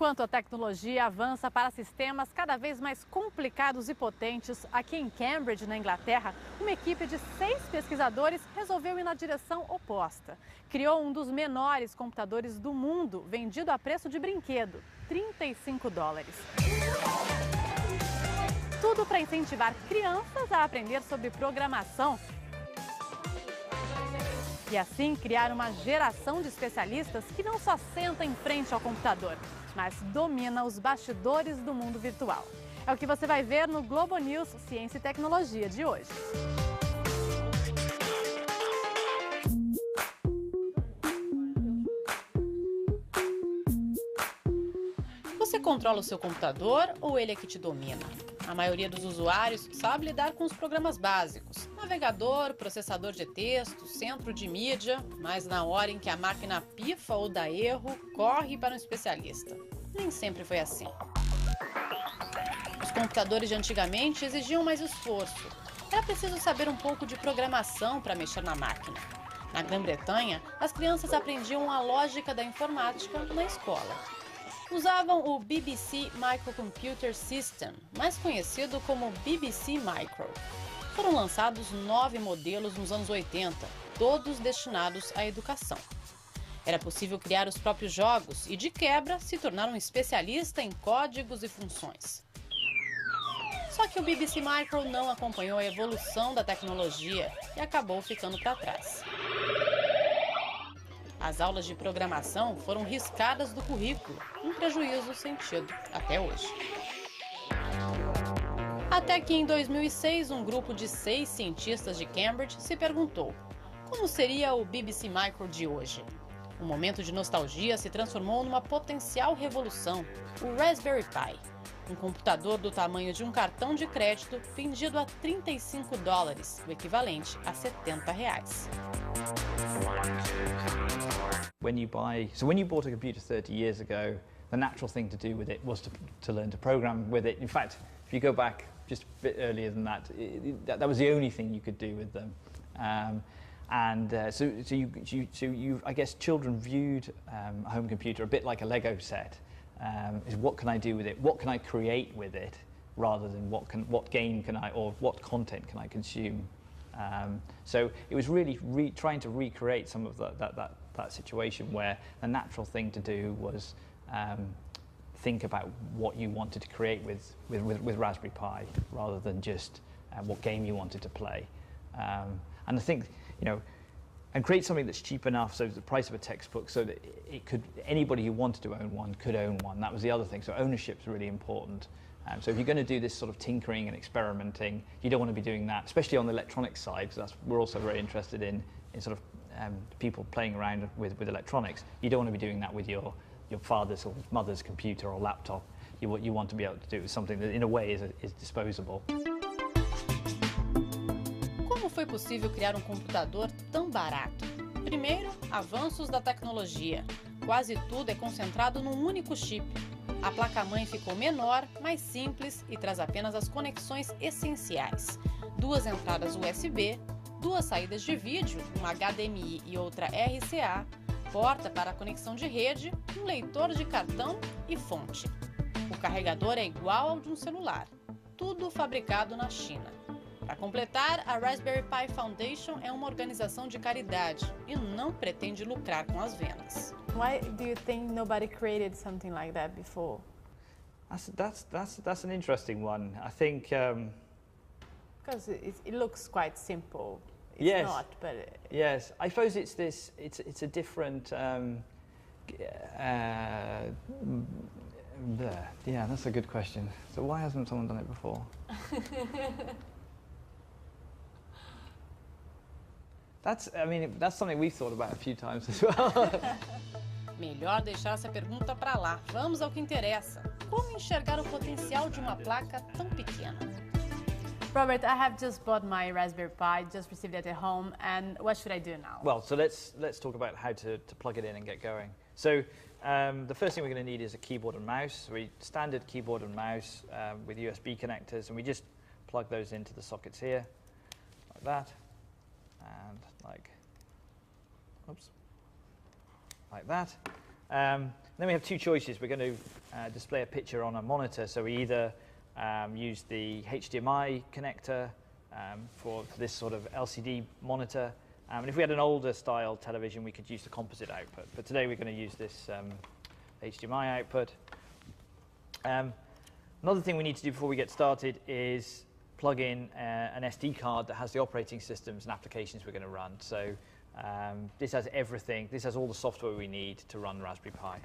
Enquanto a tecnologia avança para sistemas cada vez mais complicados e potentes, aqui em Cambridge, na Inglaterra, uma equipe de 6 pesquisadores resolveu ir na direção oposta. Criou um dos menores computadores do mundo, vendido a preço de brinquedo, $35. Tudo para incentivar crianças a aprender sobre programação e assim criar uma geração de especialistas que não só senta em frente ao computador, mas domina os bastidores do mundo virtual. É o que você vai ver no Globo News Ciência e Tecnologia de hoje. Você controla o seu computador ou ele é que te domina? A maioria dos usuários sabe lidar com os programas básicos: navegador, processador de texto, centro de mídia, mas na hora em que a máquina pifa ou dá erro, corre para um especialista. Nem sempre foi assim. Os computadores de antigamente exigiam mais esforço. Era preciso saber um pouco de programação para mexer na máquina. Na Grã-Bretanha, as crianças aprendiam a lógica da informática na escola. Usavam o BBC Microcomputer System, mais conhecido como BBC Micro. Foram lançados 9 modelos nos anos 80, todos destinados à educação. Era possível criar os próprios jogos e, de quebra, se tornar um especialista em códigos e funções. Só que o BBC Micro não acompanhou a evolução da tecnologia e acabou ficando para trás. As aulas de programação foram riscadas do currículo, um prejuízo sentido até hoje. Até que em 2006, um grupo de 6 cientistas de Cambridge se perguntou: como seria o BBC Micro de hoje? Um momento de nostalgia se transformou numa potencial revolução, o Raspberry Pi, um computador do tamanho de um cartão de crédito vendido a $35, o equivalente a R$70. When you bought a computer 30 years ago, the natural thing to do with it was to learn to program with it. In fact, if you go back just a bit earlier than that, that was the only thing you could do with them. So you, I guess, children viewed a home computer a bit like a Lego set. Is what can I do with it? What can I create with it? Rather than what game can I, or what content can I consume? So it was really trying to recreate some of that situation where the natural thing to do was think about what you wanted to create with Raspberry Pi, rather than just what game you wanted to play. And I think, and create something that's cheap enough, so the price of a textbook, so that anybody who wanted to own one could own one. That was the other thing. So ownership's really important. So if you're going to do this sort of tinkering and experimenting, you don't want to be doing that, especially on the electronics side, because we're also very interested in sort of people playing around with electronics. You don't want to be doing that with your father's or mother's computer or laptop. You want to be able to do it with something that, in a way, is disposable. Como foi possível criar um computador tão barato? Primeiro, avanços da tecnologia. Quase tudo é concentrado num único chip. A placa-mãe ficou menor, mais simples e traz apenas as conexões essenciais: 2 entradas USB, 2 saídas de vídeo, uma HDMI e outra RCA, porta para a conexão de rede, um leitor de cartão e fonte. O carregador é igual ao de um celular, tudo fabricado na China. Para completar, a Raspberry Pi Foundation é uma organização de caridade e não pretende lucrar com as vendas. Why do you think nobody created something like that before? That's an interesting one. I think Because it looks quite simple. It's yes, not, but yes. I suppose it's a different. Yeah, that's a good question. So why hasn't someone done it before? That's something we've thought about a few times as well. Melhor deixar essa pergunta para lá. Vamos ao que interessa. Como enxergar o potencial de uma placa tão pequena? Robert, I have just bought my Raspberry Pi, just received it at home, and what should I do now? Well, so let's talk about how to plug it in and get going. So the first thing we're going to need is a keyboard and mouse. Standard keyboard and mouse with USB connectors, and we just plug those into the sockets here, like that, and like that. Then we have two choices. We're going to display a picture on a monitor, so we either use the HDMI connector for this sort of LCD monitor, and if we had an older style television we could use the composite output, but today we're going to use this HDMI output. Another thing we need to do before we get started is plug in an SD card that has the operating systems and applications we're going to run. So this has everything. This has all the software we need to run Raspberry Pi.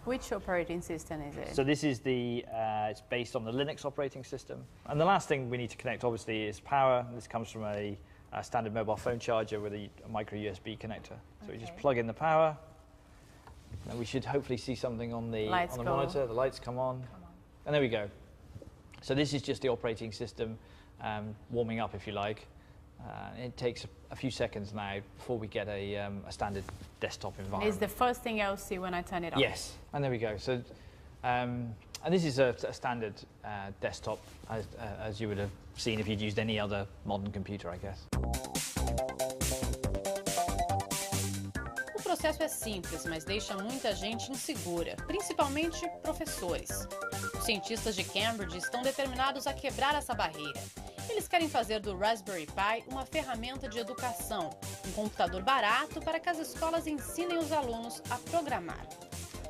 Which operating system is it? So this is it's based on the Linux operating system. And the last thing we need to connect, obviously, is power. This comes from a standard mobile phone charger with a micro USB connector. So we just plug in the power, and we should hopefully see something on the monitor. The lights come on, and there we go. So this is just the operating system warming up, if you like. It takes a few seconds now before we get a standard desktop environment. It's the first thing I'll see when I turn it on. Yes, and there we go. So, and this is a standard desktop, as you would have seen if you'd used any other modern computer, I guess. O processo é simples, mas deixa muita gente insegura, principalmente professores. Os cientistas de Cambridge estão determinados a quebrar essa barreira. Eles querem fazer do Raspberry Pi uma ferramenta de educação, um computador barato para que as escolas ensinem os alunos a programar.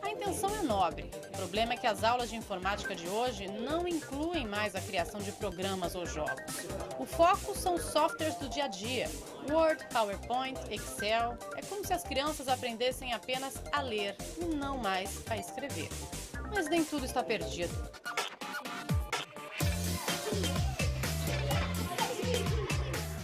A intenção é nobre. O problema é que as aulas de informática de hoje não incluem mais a criação de programas ou jogos. O foco são os softwares do dia a dia. Word, PowerPoint, Excel. É como se as crianças aprendessem apenas a ler e não mais a escrever. Mas nem tudo está perdido.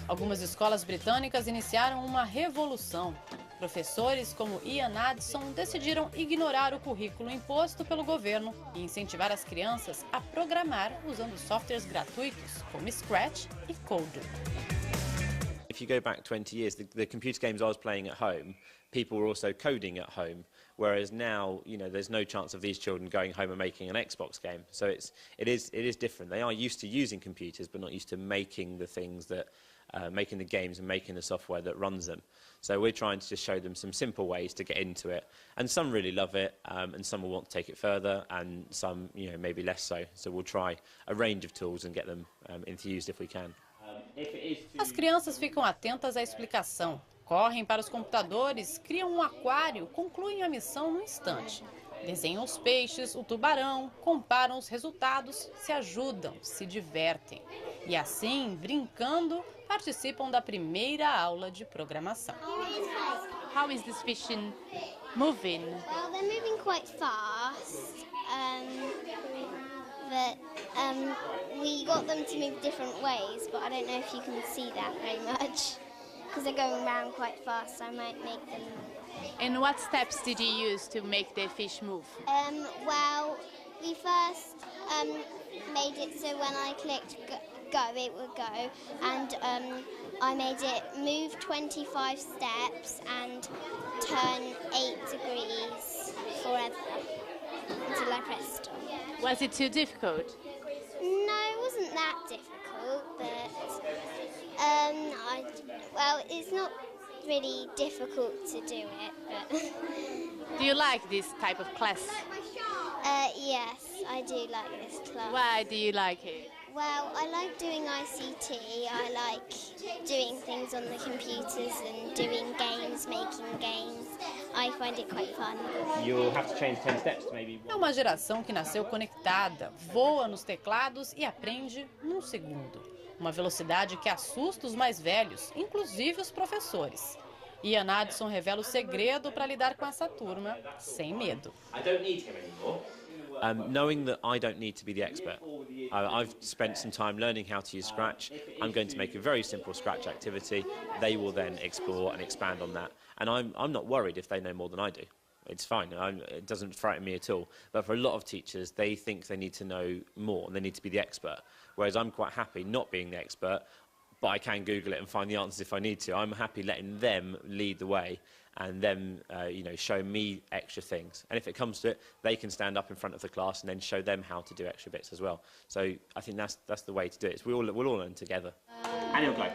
Algumas escolas britânicas iniciaram uma revolução. Professores como Ian Addison decidiram ignorar o currículo imposto pelo governo e incentivar as crianças a programar usando softwares gratuitos como Scratch e Coder. If you go back 20 years, the computer games I was playing at home, people were also coding at home, whereas now, you know, there's no chance of these children going home and making an Xbox game. So it is different. They are used to using computers, but not used to making the things that making the games and making the software that runs them. So we're trying to just show them some simple ways to get into it. And some really love it, and some will want to take it further, and some, you know, maybe less so. So we'll try a range of tools and get them enthused if we can. As crianças ficam atentas à explicação, correm para os computadores, criam um aquário, concluem a missão no instante. Desenham os peixes, o tubarão, comparam os resultados, se ajudam, se divertem. E assim, brincando, participam da primeira aula de programação. How is this fish moving? Well, they're moving quite fast, but we got them to move different ways, but I don't know if you can see that very much, because they're going around quite fast, so I might make them. And what steps did you use to make the fish move? Well, we first made it so when I clicked go, it would go, and I made it move 25 steps and turn 8 degrees forever until I pressed stop. Was it too difficult? No, it wasn't that difficult, but well, it's not really difficult to do it, but Do you like this type of class? yes, I do like this class. Why do you like it? Well, I like doing ICT, I like doing things on the computers and doing games, making games. I find it quite fun. You'll have to change 10 steps to maybe. É uma geração que nasceu conectada, voa nos teclados e aprende num segundo. Uma velocidade que assusta os mais velhos, inclusive os professores. Ian Addison revela o segredo para lidar com essa turma sem medo. I don't need him anymore. Knowing that I don't need to be the expert. I've spent some time learning how to use Scratch. I'm going to make a very simple Scratch activity. They will then explore and expand on that. And I'm not worried if they know more than I do. It's fine. It doesn't frighten me at all. But for a lot of teachers, they think they need to know more and they need to be the expert. Whereas I'm quite happy not being the expert, but I can Google it and find the answers if I need to. I'm happy letting them lead the way and them, you know, show me extra things. And if it comes to it, they can stand up in front of the class and then show them how to do extra bits as well. So I think that's the way to do it. We'll all learn together. And it'll go.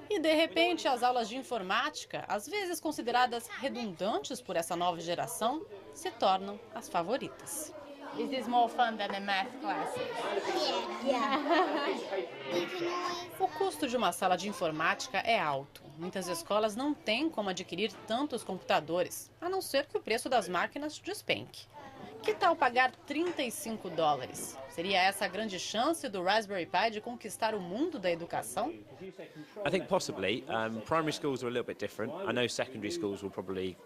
E, de repente, as aulas de informática, às vezes consideradas redundantes por essa nova geração, se tornam as favoritas. Is this more fun than the math classes? O custo de uma sala de informática é alto. Muitas escolas não têm como adquirir tantos computadores, a não ser que o preço das máquinas despenque. Que tal pagar $35? Seria essa a grande chance do Raspberry Pi de conquistar o mundo da educação? I think possibly. Primary schools are a little bit different. I know secondary schools will probably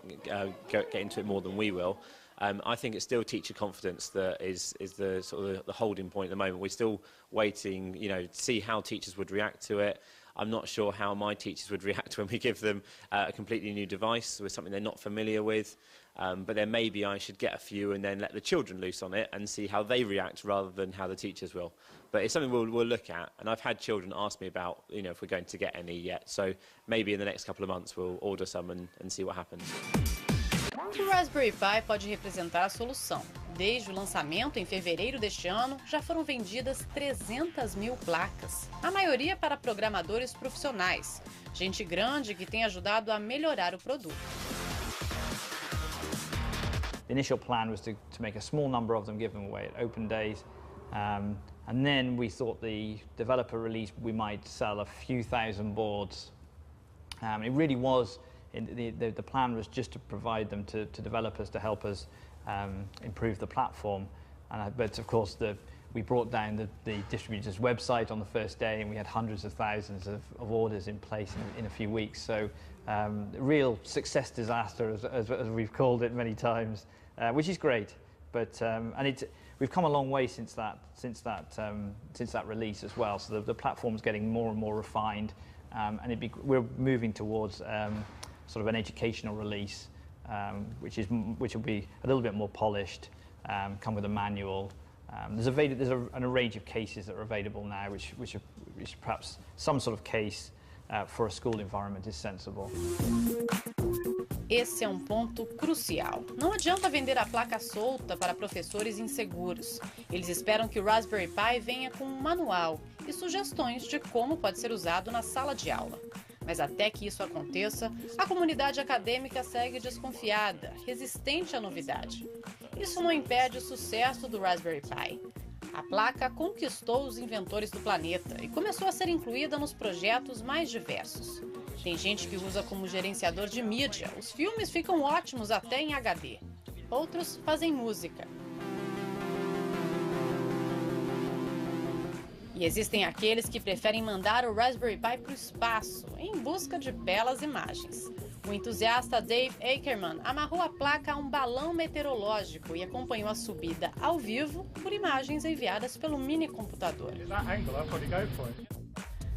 get into it more than we will. I think it's still teacher confidence that is the sort of the holding point at the moment. We're still waiting, to see how teachers would react to it. I'm not sure how my teachers would react when we give them a completely new device with something they're not familiar with. But then maybe I should get a few and then let the children loose on it and see how they react rather than how the teachers will. But it's something we'll look at. And I've had children ask me about, if we're going to get any yet. So maybe in the next couple of months we'll order some and see what happens. O Raspberry Pi pode representar a solução. Desde o lançamento em fevereiro deste ano, já foram vendidas 300 mil placas, a maioria para programadores profissionais, gente grande que tem ajudado a melhorar o produto. The initial plan was to make a small number of them, give them away at open days, and then we thought the developer release we might sell a few thousand boards. It really was. The plan was just to provide them to developers to help us improve the platform. But of course, we brought down the distributor's website on the first day, and we had hundreds of thousands of orders in place in a few weeks. So, real success disaster, as we've called it many times, which is great. But we've come a long way since that release as well. So the platform's getting more and more refined, and we're moving towards sort of an educational release, which will be a little bit more polished, come with a manual. There's an array of cases that are available now, which perhaps some sort of case for a school environment is sensible. Esse é um ponto crucial. Não adianta vender a placa solta para professores inseguros. Eles esperam que o Raspberry Pi venha com um manual e sugestões de como pode ser usado na sala de aula. Mas até que isso aconteça, a comunidade acadêmica segue desconfiada, resistente à novidade. Isso não impede o sucesso do Raspberry Pi. A placa conquistou os inventores do planeta e começou a ser incluída nos projetos mais diversos. Tem gente que usa como gerenciador de mídia, os filmes ficam ótimos até em HD. Outros fazem música. E existem aqueles que preferem mandar o Raspberry Pi para o espaço, em busca de belas imagens. O entusiasta Dave Ackerman amarrou a placa a um balão meteorológico e acompanhou a subida ao vivo por imagens enviadas pelo mini-computador.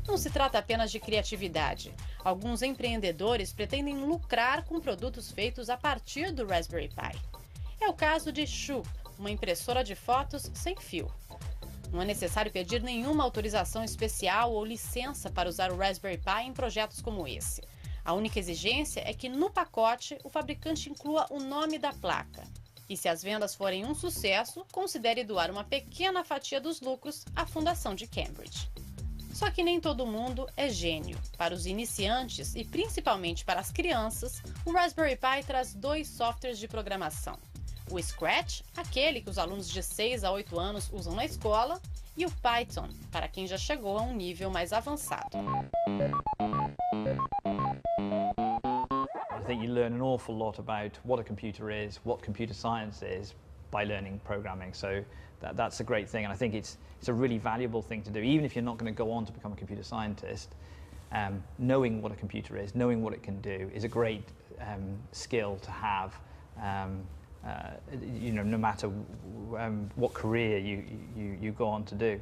Não se trata apenas de criatividade. Alguns empreendedores pretendem lucrar com produtos feitos a partir do Raspberry Pi. É o caso de Shoop, uma impressora de fotos sem fio. Não é necessário pedir nenhuma autorização especial ou licença para usar o Raspberry Pi em projetos como esse. A única exigência é que no pacote o fabricante inclua o nome da placa. E se as vendas forem um sucesso, considere doar uma pequena fatia dos lucros à Fundação de Cambridge. Só que nem todo mundo é gênio. Para os iniciantes e principalmente para as crianças, o Raspberry Pi traz 2 softwares de programação. O Scratch, aquele que os alunos de 6 a 8 anos usam na escola, e o Python, para quem já chegou a um nível mais avançado. I think you learn an awful lot about what a computer is, what computer science is, by learning programming. So that's a great thing, and I think it's a really valuable thing to do. Even if you're not going to go on to become a computer scientist, knowing what a computer is, knowing what it can do, is a great skill to have. No matter what career you go on to do.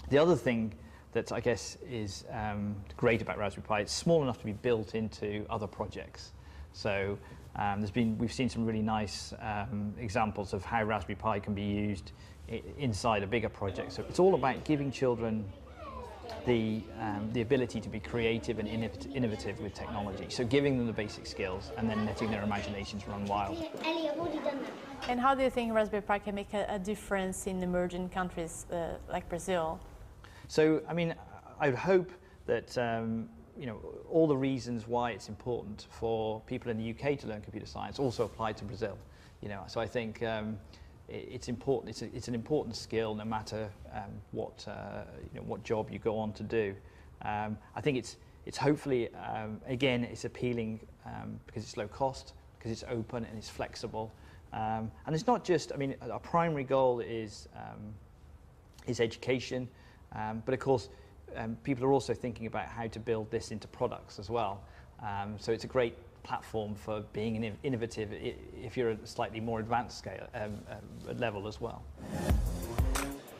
The other thing that I guess is great about Raspberry Pi, it's small enough to be built into other projects. So we've seen some really nice examples of how Raspberry Pi can be used inside a bigger project. So it's all about giving children the ability to be creative and innovative with technology. So giving them the basic skills and then letting their imaginations run wild. Ellie, I've already done that. And how do you think Raspberry Pi can make a difference in emerging countries like Brazil? So, I mean, I would hope that you know, all the reasons why it's important for people in the UK to learn computer science also apply to Brazil. You know, so I think it's important. It's an important skill, no matter what you know, what job you go on to do. I think it's hopefully again it's appealing because it's low cost, because it's open and it's flexible, and it's not just. I mean, our primary goal is education, but of course people are also thinking about how to build this into products as well. So it's a great platform for being innovative if you're at a slightly more advanced scale level as well.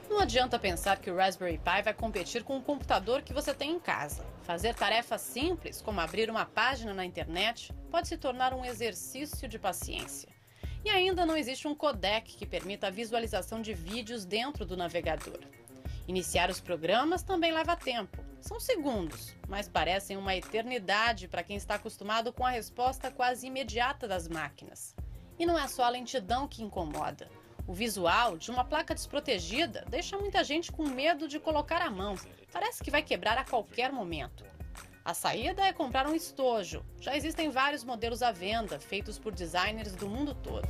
Não adianta pensar que o Raspberry Pi vai competir com o computador que você tem em casa. Fazer tarefas simples, como abrir uma página na internet, pode se tornar um exercício de paciência. E ainda não existe um codec que permita a visualização de vídeos dentro do navegador. Iniciar os programas também leva tempo. São segundos, mas parecem uma eternidade para quem está acostumado com a resposta quase imediata das máquinas. E não é só a lentidão que incomoda. O visual de uma placa desprotegida deixa muita gente com medo de colocar a mão. Parece que vai quebrar a qualquer momento. A saída é comprar um estojo. Já existem vários modelos à venda, feitos por designers do mundo todo.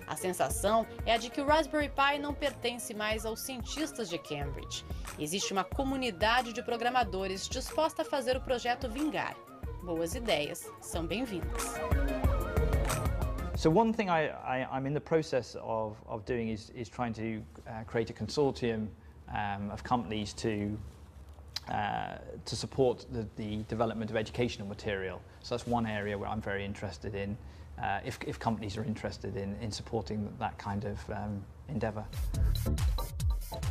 A sensação é a de que o Raspberry Pi não pertence mais aos cientistas de Cambridge. Existe uma comunidade de programadores disposta a fazer o projeto vingar. Boas ideias são bem-vindas. So one thing I'm in the process of doing is trying to create a consortium of companies to support the development of educational material. So that's one area where I'm very interested in. If companies are interested in supporting that kind of endeavor.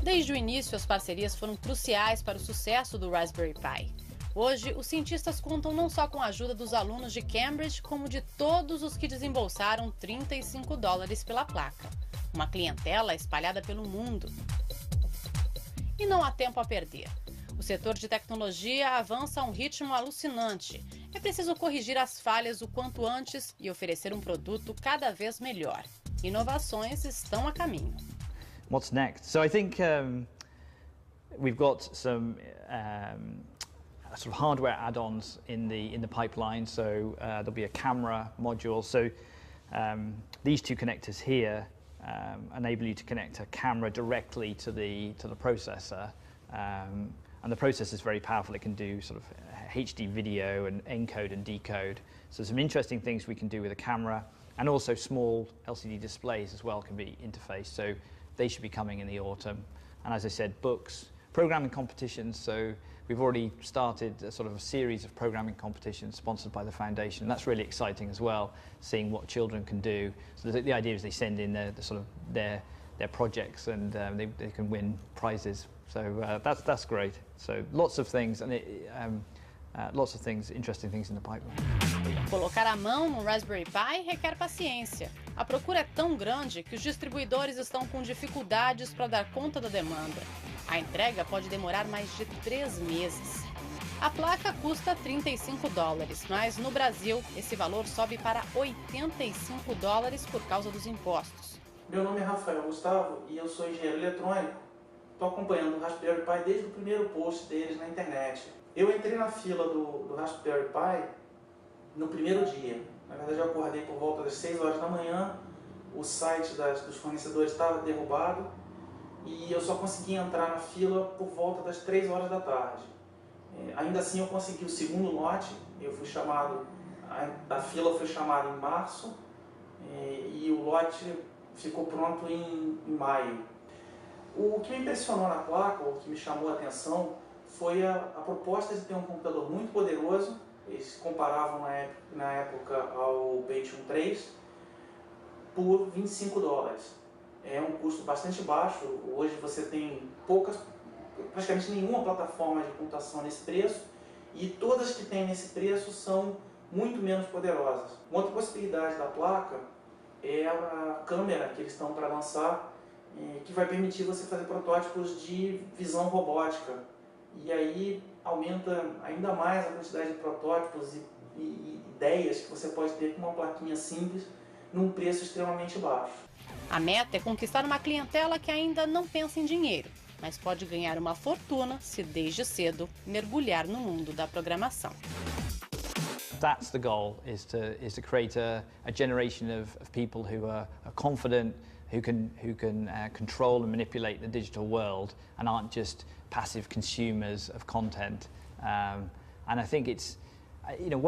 Desde o início, as parcerias foram cruciais para o sucesso do Raspberry Pi. Hoje, os cientistas contam não só com a ajuda dos alunos de Cambridge, como de todos os que desembolsaram $35 pela placa. Uma clientela espalhada pelo mundo. E não há tempo a perder. O setor de tecnologia avança a um ritmo alucinante. É preciso corrigir as falhas o quanto antes e oferecer um produto cada vez melhor. Inovações estão a caminho. What's next? So I think we've got some sort of hardware add-ons in the pipeline. So there'll be a camera module. So these two connectors here enable you to connect a camera directly to the processor. And the processor is very powerful. It can do sort of HD video and encode and decode. So some interesting things we can do with a camera, and also small LCD displays as well can be interfaced. So they should be coming in the autumn. And as I said, books, programming competitions. So we've already started a sort of a series of programming competitions sponsored by the foundation. And that's really exciting as well, seeing what children can do. So the idea is they send in their projects, and they can win prizes. So that's great. So lots of things, and lots of things, interesting things in the pipeline. Colocar a mão no Raspberry Pi requer paciência. A procura é tão grande que os distribuidores estão com dificuldades para dar conta da demanda. A entrega pode demorar mais de 3 meses. A placa custa $35, mas no Brasil esse valor sobe para $85 por causa dos impostos. Meu nome é Rafael Gustavo e eu sou engenheiro eletrônico. Estou acompanhando o Raspberry Pi desde o primeiro post deles na internet. Eu entrei na fila do Raspberry Pi no primeiro dia. Na verdade, eu acordei por volta das 6 horas da manhã, o site dos fornecedores estava derrubado e eu só consegui entrar na fila por volta das 3 horas da tarde. Ainda assim, eu consegui o segundo lote. Eu fui chamado, a fila foi chamada em março e o lote ficou pronto em maio. O que me impressionou na placa, o que me chamou a atenção, foi a proposta de ter um computador muito poderoso. Eles comparavam na época ao Pentium 3 por $25. É um custo bastante baixo. Hoje você tem praticamente nenhuma plataforma de computação nesse preço, e todas que tem nesse preço são muito menos poderosas. Uma outra possibilidade da placa é a câmera que eles estão para lançar, que vai permitir você fazer protótipos de visão robótica. E aí aumenta ainda mais a quantidade de protótipos e ideias que você pode ter com uma plaquinha simples num preço extremamente baixo. A meta é conquistar uma clientela que ainda não pensa em dinheiro, mas pode ganhar uma fortuna se desde cedo mergulhar no mundo da programação. That's the goal, is to create a generation of people who are confident, who can control and manipulate the digital world and aren't just passive consumers of content. And I think it's, you know,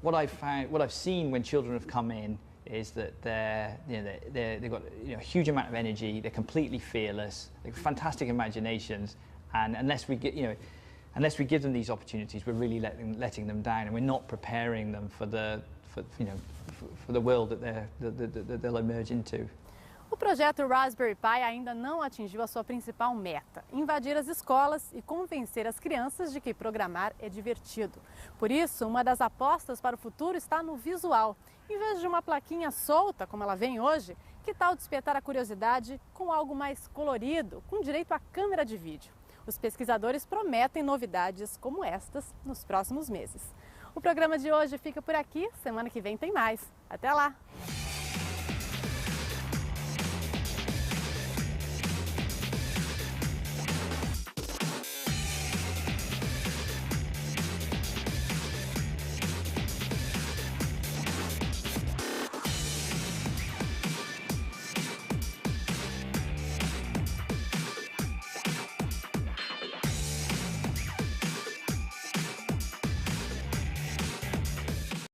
what I've seen when children have come in is that they've got, you know, a huge amount of energy, they're completely fearless, they've fantastic imaginations, and unless we give them these opportunities, we're really letting them down, and we're not preparing them for the world that they'll emerge into. O projeto Raspberry Pi ainda não atingiu a sua principal meta, invadir as escolas e convencer as crianças de que programar é divertido. Por isso, uma das apostas para o futuro está no visual. Em vez de uma plaquinha solta, como ela vem hoje, que tal despertar a curiosidade com algo mais colorido, com direito à câmera de vídeo? Os pesquisadores prometem novidades como estas nos próximos meses. O programa de hoje fica por aqui, semana que vem tem mais. Até lá!